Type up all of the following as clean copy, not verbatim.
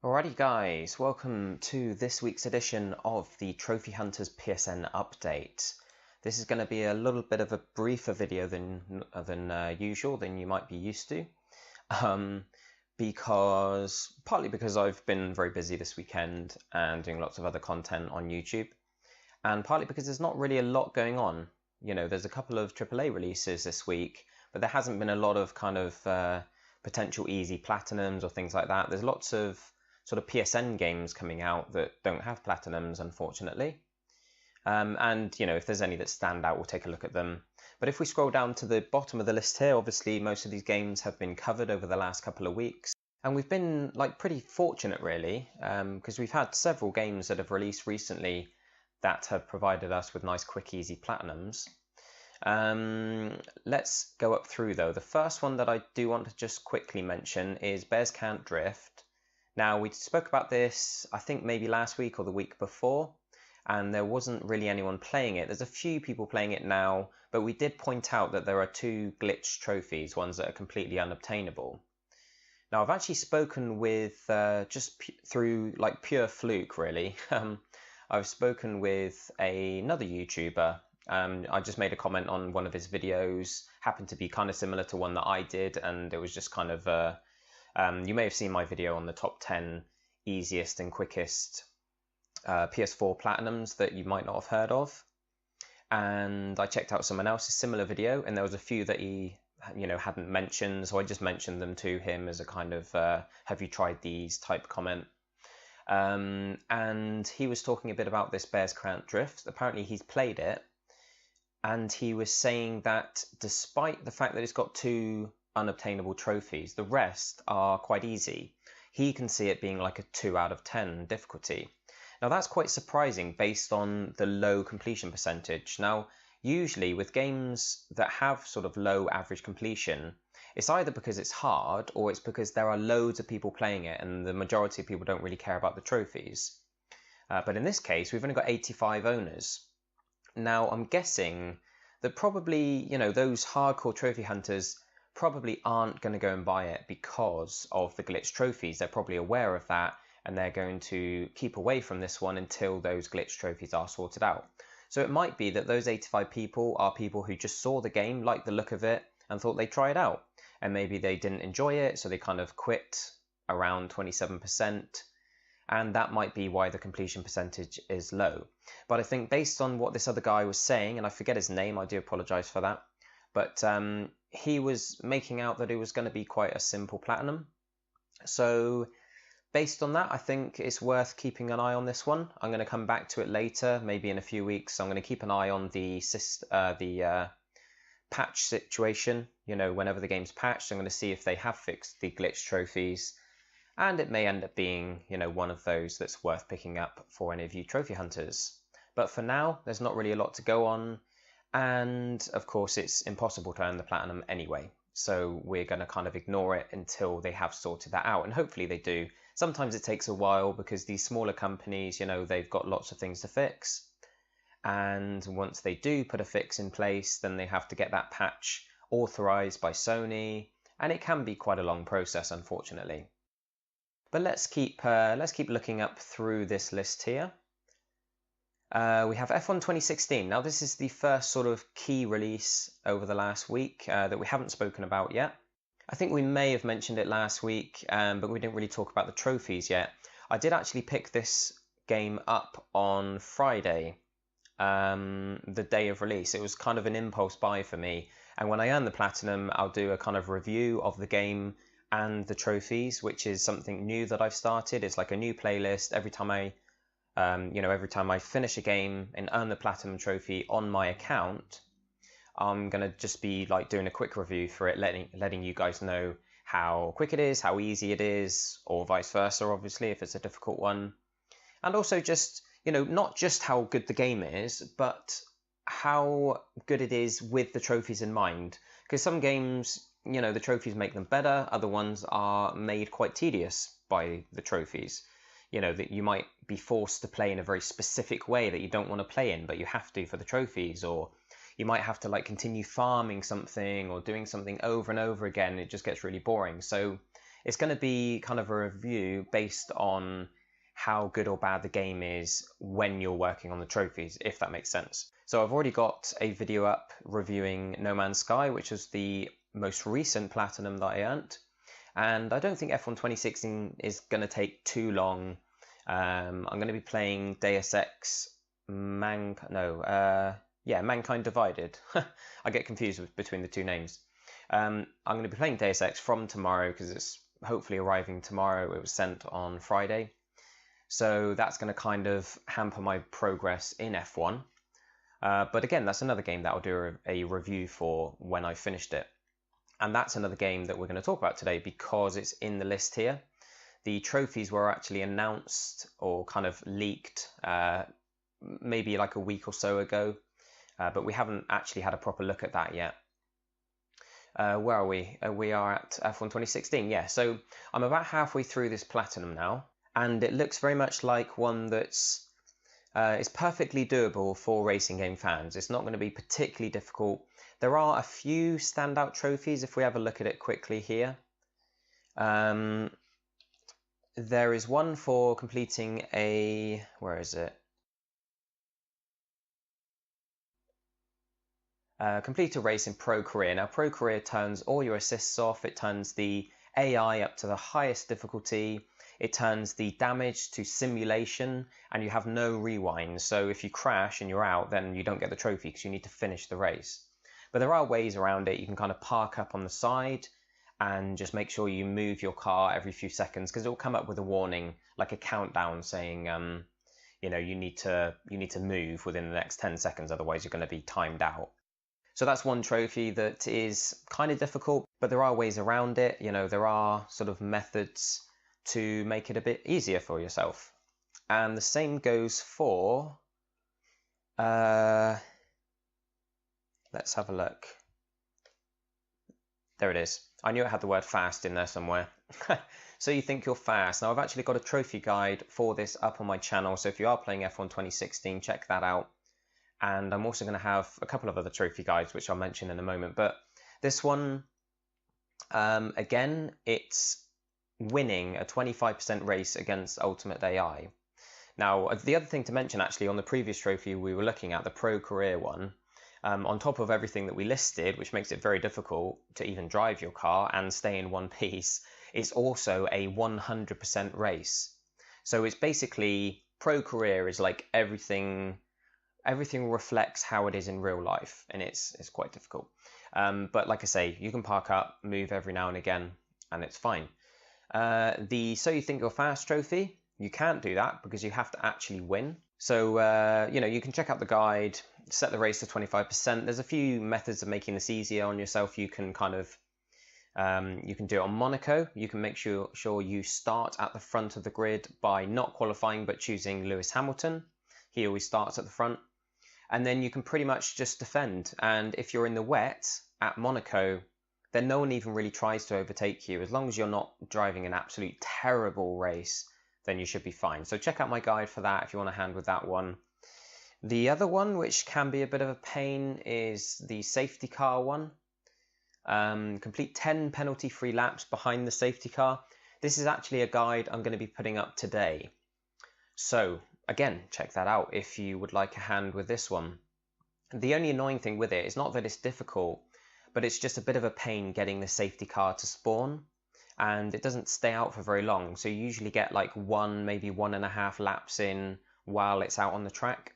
Alrighty guys, welcome to this week's edition of the Trophy Hunters PSN update. This is going to be a little bit of a briefer video than usual, than you might be used to, partly because I've been very busy this weekend and doing lots of other content on YouTube, and partly because there's not really a lot going on. You know, there's a couple of AAA releases this week, but there hasn't been a lot of kind of potential easy platinums or things like that. There's lots of sort of PSN games coming out that don't have platinums, unfortunately. And, you know, if there's any that stand out, we'll take a look at them. But if we scroll down to the bottom of the list here, obviously most of these games have been covered over the last couple of weeks. And we've been, like, pretty fortunate, really, because we've had several games that have released recently that have provided us with nice, quick, easy platinums. Let's go up through, though. The first one that I do want to just quickly mention is Bears Can't Drift. Now, we spoke about this, I think maybe last week or the week before, and there wasn't really anyone playing it. There's a few people playing it now, but we did point out that there are two glitched trophies, ones that are completely unobtainable. Now, I've actually spoken with, through like pure fluke, really. I've spoken with another YouTuber. I just made a comment on one of his videos, happened to be kind of similar to one that I did, and it was just kind of you may have seen my video on the top 10 easiest and quickest PS4 platinums that you might not have heard of. And I checked out someone else's similar video, and there was a few that he, you know, hadn't mentioned, so I just mentioned them to him as a kind of have you tried these type comment. And he was talking a bit about this Bears Can't Drift. Apparently he's played it, and he was saying that despite the fact that it's got two unobtainable trophies, the rest are quite easy. He can see it being like a 2 out of 10 difficulty. Now that's quite surprising based on the low completion percentage. Now usually with games that have sort of low average completion, it's either because it's hard or it's because there are loads of people playing it and the majority of people don't really care about the trophies. But in this case we've only got 85 owners. Now I'm guessing that probably, you know, those hardcore trophy hunters probably aren't going to go and buy it because of the glitch trophies. They're probably aware of that, and they're going to keep away from this one until those glitch trophies are sorted out. So it might be that those 85 people are people who just saw the game, liked the look of it, and thought they'd try it out. And maybe they didn't enjoy it, so they kind of quit around 27%. And that might be why the completion percentage is low. But I think based on what this other guy was saying, and I forget his name, I do apologize for that, but he was making out that it was going to be quite a simple platinum. So based on that, I think it's worth keeping an eye on this one. I'm going to come back to it later, maybe in a few weeks. I'm going to keep an eye on the patch situation. You know, whenever the game's patched, I'm going to see if they have fixed the glitch trophies. And it may end up being, you know, one of those that's worth picking up for any of you trophy hunters. But for now, there's not really a lot to go on. And of course it's impossible to earn the platinum anyway, so we're going to kind of ignore it until they have sorted that out, and hopefully they do. Sometimes it takes a while because these smaller companies, you know, they've got lots of things to fix, and once they do put a fix in place, then they have to get that patch authorized by Sony, and it can be quite a long process, unfortunately. But let's keep looking up through this list here. We have F1 2016. Now this is the first sort of key release over the last week that we haven't spoken about yet. I think we may have mentioned it last week, but we didn't really talk about the trophies yet. I did actually pick this game up on Friday, the day of release. It was kind of an impulse buy for me. And when I earn the platinum, I'll do a kind of review of the game and the trophies, which is something new that I've started. It's like a new playlist. Every time I finish a game and earn the platinum trophy on my account, I'm gonna just be like doing a quick review for it, letting you guys know how quick it is, how easy it is, or vice versa, obviously, if it's a difficult one. And also just, you know, not just how good the game is, but how good it is with the trophies in mind. Because some games, you know, the trophies make them better, other ones are made quite tedious by the trophies. You know, that you might be forced to play in a very specific way that you don't want to play in, but you have to for the trophies, or you might have to like continue farming something or doing something over and over again. It just gets really boring. So It's going to be kind of a review based on how good or bad the game is when you're working on the trophies, if that makes sense. So I've already got a video up reviewing No Man's Sky, which was the most recent platinum that I earned. And I don't think F1 2016 is going to take too long. I'm going to be playing Deus Ex Mankind Divided. I get confused between the two names. I'm going to be playing Deus Ex from tomorrow because it's hopefully arriving tomorrow. It was sent on Friday. So that's going to kind of hamper my progress in F1. But again, that's another game that I'll do a review for when I finished it. And that's another game that we're going to talk about today because it's in the list here. The trophies were actually announced or kind of leaked maybe like a week or so ago, but we haven't actually had a proper look at that yet. Where are we? We are at F1 2016, yeah. So I'm about halfway through this platinum now, and it looks very much like one that's is perfectly doable for racing game fans. It's not going to be particularly difficult. There are a few standout trophies if we have a look at it quickly here. There is one for completing a... where is it? Complete a race in Pro Career. Now, Pro Career turns all your assists off. It turns the AI up to the highest difficulty. It turns the damage to simulation, and you have no rewind. So if you crash and you're out, then you don't get the trophy because you need to finish the race. But there are ways around it. You can kind of park up on the side and just make sure you move your car every few seconds because it will come up with a warning, like a countdown saying, you need to move within the next 10 seconds, otherwise you're going to be timed out. So that's one trophy that is kind of difficult, but there are ways around it. There are sort of methods to make it a bit easier for yourself. And the same goes for... let's have a look. There it is. I knew it had the word fast in there somewhere. So you think you're fast. Now I've actually got a trophy guide for this up on my channel. So if you are playing F1 2016, check that out. And I'm also going to have a couple of other trophy guides, which I'll mention in a moment. But this one, again, it's winning a 25% race against Ultimate AI. Now, the other thing to mention, actually, on the previous trophy we were looking at, the Pro Career one, on top of everything that we listed, which makes it very difficult to even drive your car and stay in one piece, it's also a 100% race. So it's basically, Pro Career is like everything reflects how it is in real life, and it's quite difficult. But like I say, you can park up, move every now and again, and it's fine. The So You Think You're Fast trophy, you can't do that because you have to actually win. So, you can check out the guide, set the race to 25%. There's a few methods of making this easier on yourself. You can kind of, you can do it on Monaco. You can make sure you start at the front of the grid by not qualifying, but choosing Lewis Hamilton. He always starts at the front. And then you can pretty much just defend. And if you're in the wet at Monaco, then no one even really tries to overtake you. As long as you're not driving an absolute terrible race, then you should be fine. So check out my guide for that if you want a hand with that one. The other one, which can be a bit of a pain, is the safety car one. Complete 10 penalty-free laps behind the safety car. This is actually a guide I'm going to be putting up today. So again, check that out if you would like a hand with this one. The only annoying thing with it is not that it's difficult, but it's just a bit of a pain getting the safety car to spawn, and it doesn't stay out for very long. So you usually get like maybe 1.5 laps in while it's out on the track.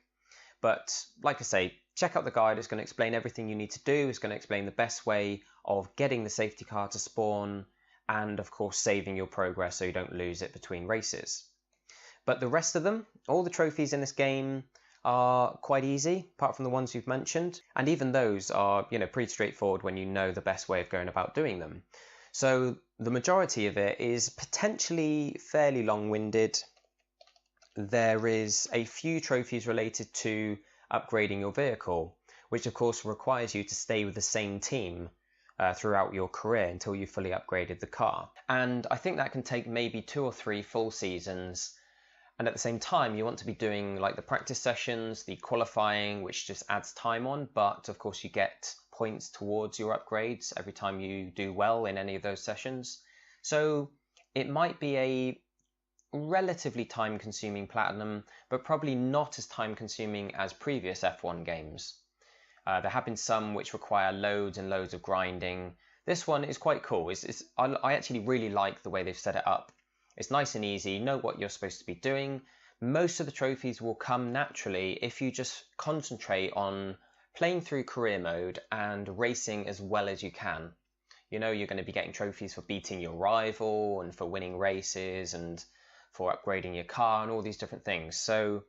But like I say, check out the guide. It's going to explain everything you need to do. It's going to explain the best way of getting the safety car to spawn, and of course saving your progress so you don't lose it between races. But the rest of them, all the trophies in this game, are quite easy, apart from the ones you've mentioned. And even those are, pretty straightforward when you know the best way of going about doing them. So the majority of it is potentially fairly long-winded. There is a few trophies related to upgrading your vehicle, which of course requires you to stay with the same team throughout your career until you fully upgraded the car. And I think that can take maybe 2 or 3 full seasons. And at the same time, you want to be doing like the practice sessions, the qualifying, which just adds time on. But of course, you get points towards your upgrades every time you do well in any of those sessions. So it might be a relatively time-consuming platinum, but probably not as time-consuming as previous F1 games. There have been some which require loads and loads of grinding. This one is quite cool. I actually really like the way they've set it up. It's nice and easy, you know what you're supposed to be doing. Most of the trophies will come naturally if you just concentrate on playing through career mode and racing as well as you can. You know you're going to be getting trophies for beating your rival and for winning races and for upgrading your car and all these different things. So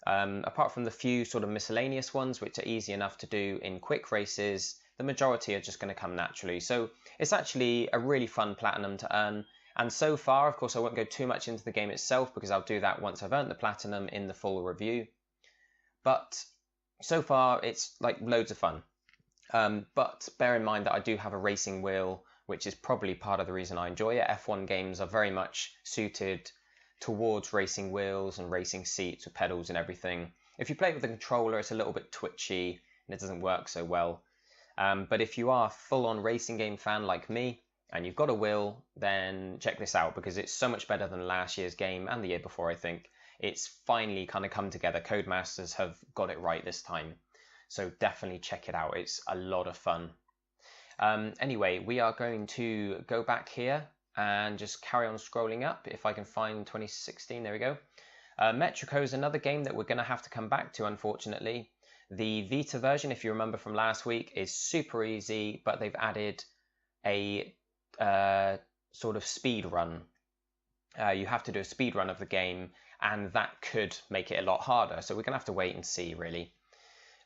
apart from the few sort of miscellaneous ones which are easy enough to do in quick races, the majority are just going to come naturally. So it's actually a really fun platinum to earn. And so far, of course, I won't go too much into the game itself because I'll do that once I've earned the platinum in the full review. But so far, it's like loads of fun. But bear in mind that I do have a racing wheel, which is probably part of the reason I enjoy it. F1 games are very much suited towards racing wheels and racing seats with pedals and everything. If you play it with a controller, it's a little bit twitchy and it doesn't work so well. But if you are a full-on racing game fan like me, and you've got a wheel, then check this out because it's so much better than last year's game and the year before, I think. It's finally kind of come together. Codemasters have got it right this time. So definitely check it out. It's a lot of fun. Anyway, we are going to go back here and just carry on scrolling up. If I can find 2016, there we go. Metrico is another game that we're going to have to come back to, unfortunately. The Vita version, if you remember from last week, is super easy, but they've added a sort of speed run. You have to do a speed run of the game, and that could make it a lot harder. So we're going to have to wait and see, really.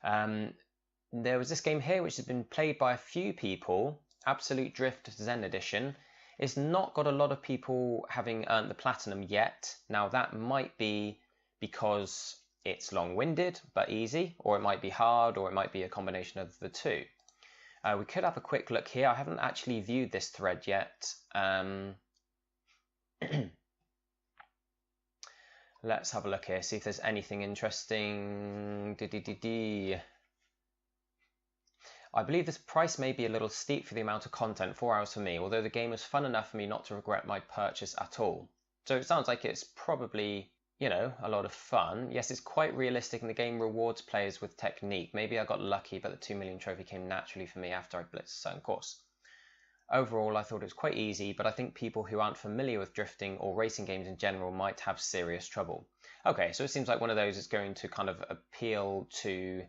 There was this game here which has been played by a few people, Absolute Drift Zen Edition. It's not got a lot of people having earned the platinum yet. Now that might be because it's long-winded but easy, or it might be hard, or it might be a combination of the two. We could have a quick look here. I haven't actually viewed this thread yet. Let's have a look here, see if there's anything interesting. I believe this price may be a little steep for the amount of content, 4 hours for me, although the game was fun enough for me not to regret my purchase at all. So it sounds like it's probably, you know, a lot of fun. Yes, it's quite realistic and the game rewards players with technique. Maybe I got lucky, but the 2 million trophy came naturally for me after I blitzed a certain course. Overall, I thought it was quite easy, but I think people who aren't familiar with drifting or racing games in general might have serious trouble. Okay, so it seems like one of those is going to kind of appeal to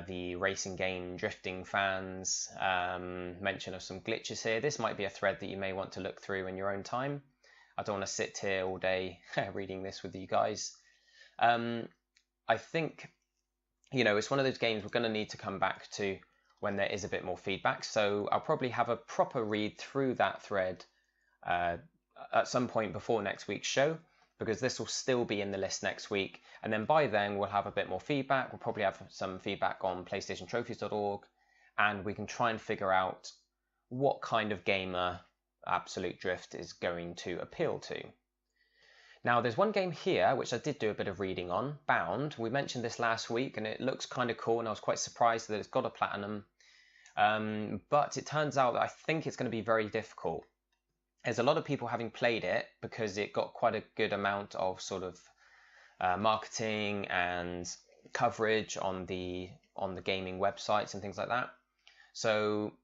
the racing game drifting fans. Mention of some glitches here. This might be a thread that you may want to look through in your own time. I don't want to sit here all day reading this with you guys. I think, you know, it's one of those games we're going to need to come back to when there is a bit more feedback. So I'll probably have a proper read through that thread at some point before next week's show, because this will still be in the list next week. And then by then we'll have a bit more feedback. We'll probably have some feedback on PlayStationTrophies.org, and we can try and figure out what kind of gamer Absolute Drift is going to appeal to. Now there's one game here which I did do a bit of reading on, Bound. We mentioned this last week and it looks kind of cool, and I was quite surprised that it's got a platinum. But it turns out that I think it's going to be very difficult. There's a lot of people having played it because it got quite a good amount of sort of marketing and coverage on the gaming websites and things like that. So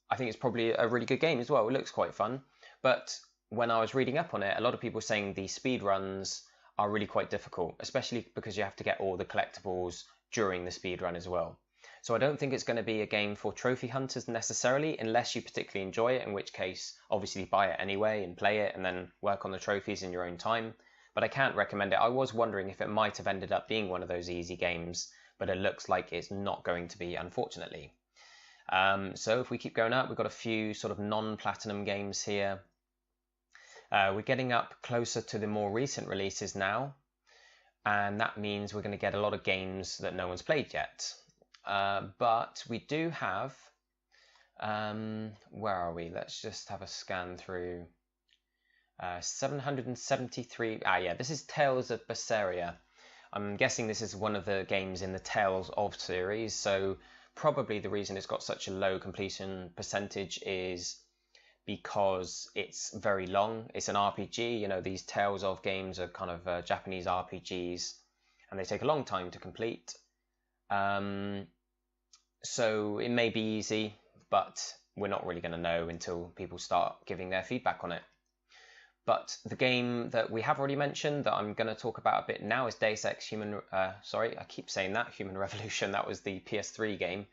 I think it's probably a really good game as well. It looks quite fun. But when I was reading up on it, a lot of people were saying the speed runs are really quite difficult, especially because you have to get all the collectibles during the speed run as well. So I don't think it's going to be a game for trophy hunters necessarily, unless you particularly enjoy it, in which case obviously buy it anyway and play it and then work on the trophies in your own time. But I can't recommend it. I was wondering if it might have ended up being one of those easy games, but it looks like it's not going to be, unfortunately. So if we keep going up, we've got a few sort of non-platinum games here. We're getting up closer to the more recent releases now, and that means we're going to get a lot of games that no one's played yet. But we do have, where are we? Let's just have a scan through. 773, yeah, this is Tales of Berseria. I'm guessing this is one of the games in the Tales of series, so probably the reason it's got such a low completion percentage is because it's very long. It's an RPG, you know, these Tales of games are kind of Japanese RPGs, and they take a long time to complete. So it may be easy, but we're not really going to know until people start giving their feedback on it. But the game that we have already mentioned that I'm going to talk about a bit now is Deus Ex Human... sorry, I keep saying that, Human Revolution. That was the PS3 game.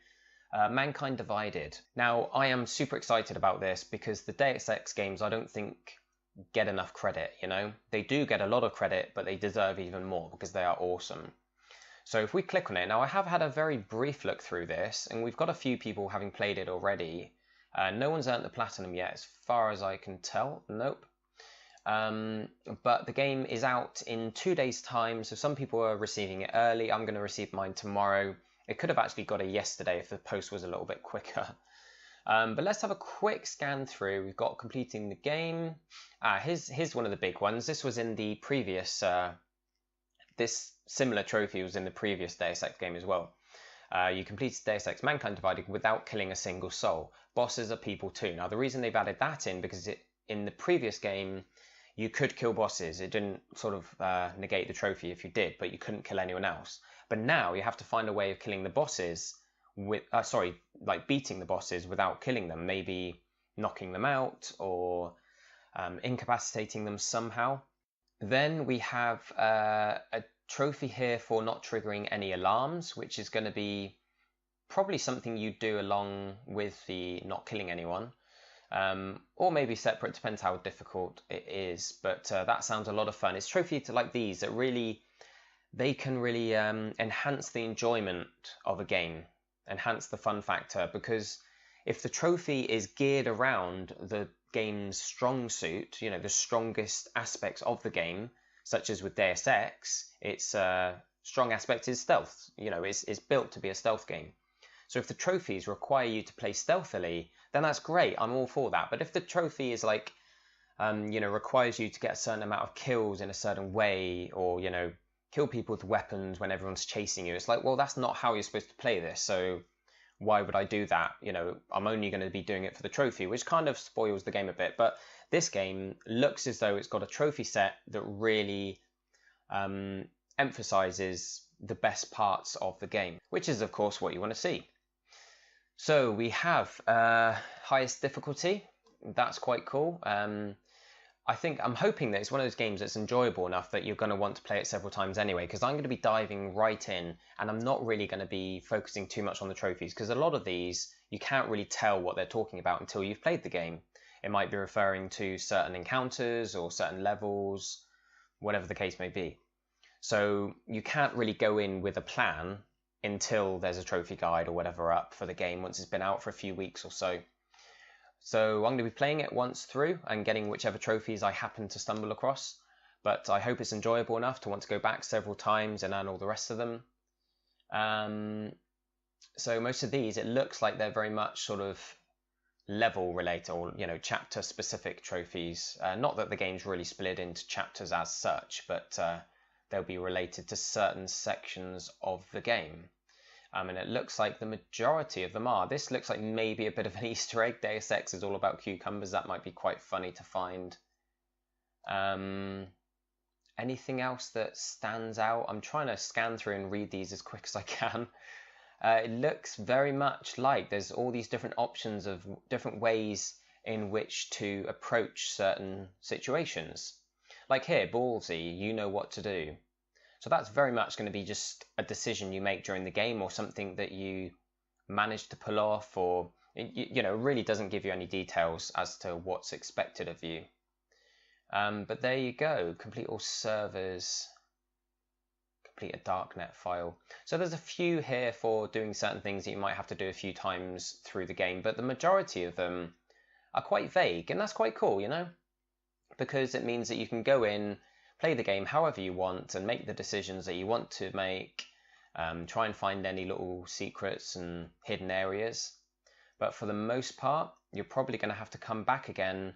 Mankind Divided. Now, I am super excited about this because the Deus Ex games I don't think get enough credit, you know? They do get a lot of credit, but they deserve even more because they are awesome. So if we click on it, now I have had a very brief look through this, and we've got a few people having played it already. No one's earned the platinum yet, as far as I can tell. Nope. But the game is out in 2 days' time, so some people are receiving it early. I'm going to receive mine tomorrow. It could have actually got it yesterday if the post was a little bit quicker. But let's have a quick scan through. We've got completing the game. Here's one of the big ones. This was in the previous... this similar trophy was in the previous Deus Ex game as well. You completed Deus Ex Mankind Divided without killing a single soul. Bosses are people too. Now the reason they've added that in because in the previous game you could kill bosses. It didn't sort of negate the trophy if you did, but you couldn't kill anyone else. But now you have to find a way of killing the bosses with like beating the bosses without killing them. Maybe knocking them out or incapacitating them somehow. Then we have a trophy here for not triggering any alarms, which is going to be probably something you do along with the not killing anyone. Or maybe separate, depends how difficult it is, but that sounds a lot of fun. It's trophies like these that really, they can really enhance the enjoyment of a game, enhance the fun factor, because if the trophy is geared around the game's strong suit, you know, the strongest aspects of the game, such as with Deus Ex, its strong aspect is stealth, you know, it's built to be a stealth game. So if the trophies require you to play stealthily, then that's great. I'm all for that. But if the trophy is like, you know, requires you to get a certain amount of kills in a certain way, or, you know, kill people with weapons when everyone's chasing you, it's like, well, that's not how you're supposed to play this. So why would I do that? You know, I'm only going to be doing it for the trophy, which kind of spoils the game a bit. But this game looks as though it's got a trophy set that really emphasizes the best parts of the game, which is, of course, what you want to see. So we have highest difficulty. That's quite cool. I'm hoping that it's one of those games that's enjoyable enough that you're going to want to play it several times anyway, because I'm going to be diving right in, and I'm not really going to be focusing too much on the trophies, because a lot of these, you can't really tell what they're talking about until you've played the game. It might be referring to certain encounters or certain levels, whatever the case may be. So you can't really go in with a plan until there's a trophy guide or whatever up for the game once it's been out for a few weeks or so. So I'm going to be playing it once through and getting whichever trophies I happen to stumble across, but I hope it's enjoyable enough to want to go back several times and earn all the rest of them. So most of these, it looks like they're very much sort of level related, or, you know, chapter specific trophies. Not that the game's really split into chapters as such, but they'll be related to certain sections of the game. And it looks like the majority of them are. This looks like maybe a bit of an Easter egg. Deus Ex is all about cucumbers. That might be quite funny to find. Anything else that stands out? I'm trying to scan through and read these as quick as I can. It looks very much like there's all these different options of different ways in which to approach certain situations. Like here, ballsy, you know what to do. So that's very much going to be just a decision you make during the game, or something that you manage to pull off, or, you know, really doesn't give you any details as to what's expected of you. But there you go, complete all servers, complete a darknet file. So there's a few here for doing certain things that you might have to do a few times through the game, but the majority of them are quite vague, and that's quite cool, you know, because it means that you can go in, play the game however you want, and make the decisions that you want to make, try and find any little secrets and hidden areas. But for the most part, you're probably going to have to come back again.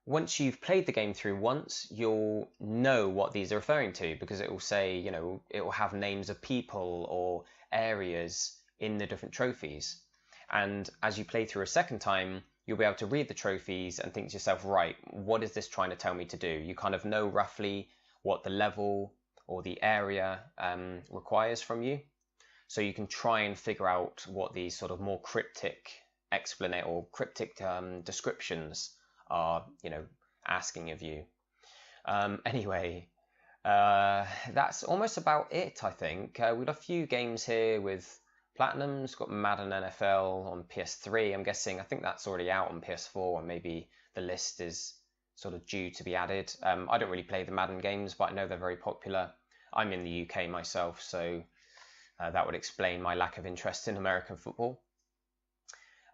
Once you've played the game through once, you'll know what these are referring to, because it will say, you know, it will have names of people or areas in the different trophies. And as you play through a second time, you'll be able to read the trophies and think to yourself, right, what is this trying to tell me to do? You kind of know roughly what the level or the area requires from you. So you can try and figure out what these sort of more cryptic descriptions are, asking of you. Anyway, that's almost about it, I think. We've got a few games here with Platinums. Got Madden NFL on PS3. I'm guessing, I think that's already out on PS4, or maybe the list is sort of due to be added. I don't really play the Madden games, but I know they're very popular. I'm in the UK myself, so that would explain my lack of interest in American football.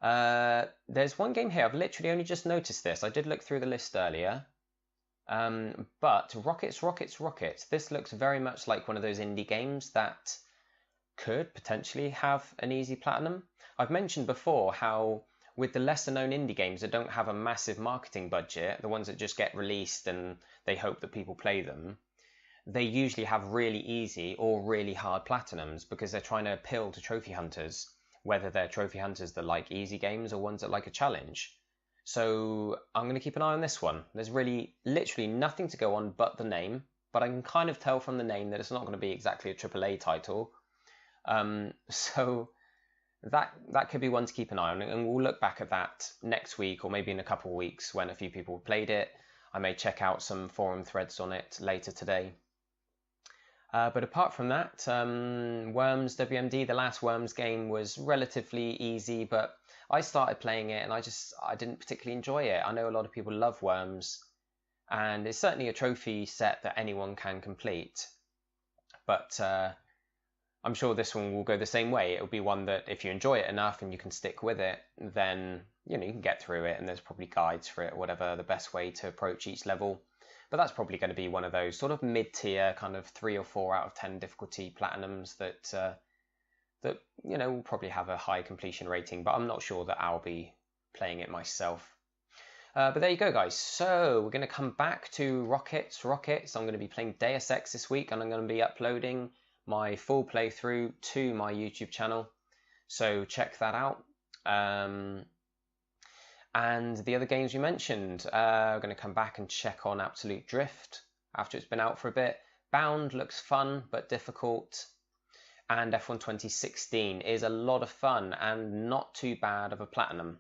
There's one game here, I've literally only just noticed this. I did look through the list earlier. But Rockets, this looks very much like one of those indie games that could potentially have an easy platinum. I've mentioned before how with the lesser known indie games that don't have a massive marketing budget, the ones that just get released and they hope that people play them, they usually have really easy or really hard platinums because they're trying to appeal to trophy hunters, whether they're trophy hunters that like easy games or ones that like a challenge. So I'm going to keep an eye on this one. There's really literally nothing to go on but the name, but I can kind of tell from the name that it's not going to be exactly a AAA title. So that could be one to keep an eye on, and we'll look back at that next week or maybe in a couple of weeks when a few people played it. I may check out some forum threads on it later today. But apart from that, Worms WMD, the last Worms game was relatively easy, but I started playing it and I didn't particularly enjoy it. I know a lot of people love Worms, and it's certainly a trophy set that anyone can complete. But I'm sure this one will go the same way. It'll be one that if you enjoy it enough and you can stick with it, then you can get through it, and there's probably guides for it, whatever the best way to approach each level. But that's probably going to be one of those sort of mid-tier, kind of 3 or 4 out of 10 difficulty platinums that will probably have a high completion rating, but I'm not sure that I'll be playing it myself. But there you go, guys. So we're going to come back to Rockets. I'm going to be playing Deus Ex this week, and I'm going to be uploading my full playthrough to my YouTube channel. So check that out. And the other games we mentioned, we're going to come back and check on Absolute Drift after it's been out for a bit. Bound looks fun but difficult. And F1 2016 is a lot of fun and not too bad of a platinum.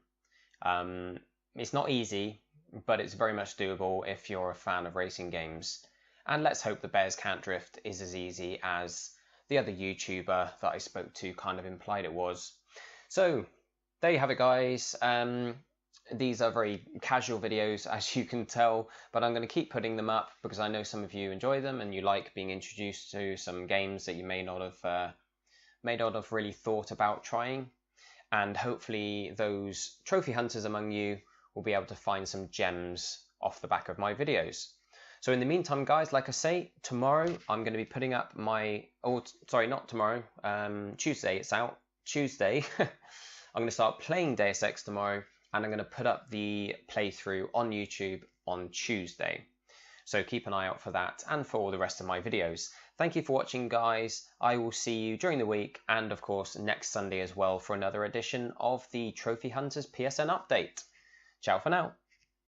It's not easy, but it's very much doable if you're a fan of racing games. And let's hope the Bears Can't Drift is as easy as the other YouTuber that I spoke to kind of implied it was. So there you have it, guys. These are very casual videos, as you can tell, but I'm going to keep putting them up because I know some of you enjoy them and you like being introduced to some games that you may not have really thought about trying. And hopefully those trophy hunters among you will be able to find some gems off the back of my videos. So in the meantime, guys, like I say, tomorrow I'm going to be putting up Tuesday, it's out. Tuesday, I'm going to start playing Deus Ex tomorrow, and I'm going to put up the playthrough on YouTube on Tuesday. So keep an eye out for that and for all the rest of my videos. Thank you for watching, guys. I will see you during the week and, of course, next Sunday as well for another edition of the Trophy Hunters PSN update. Ciao for now.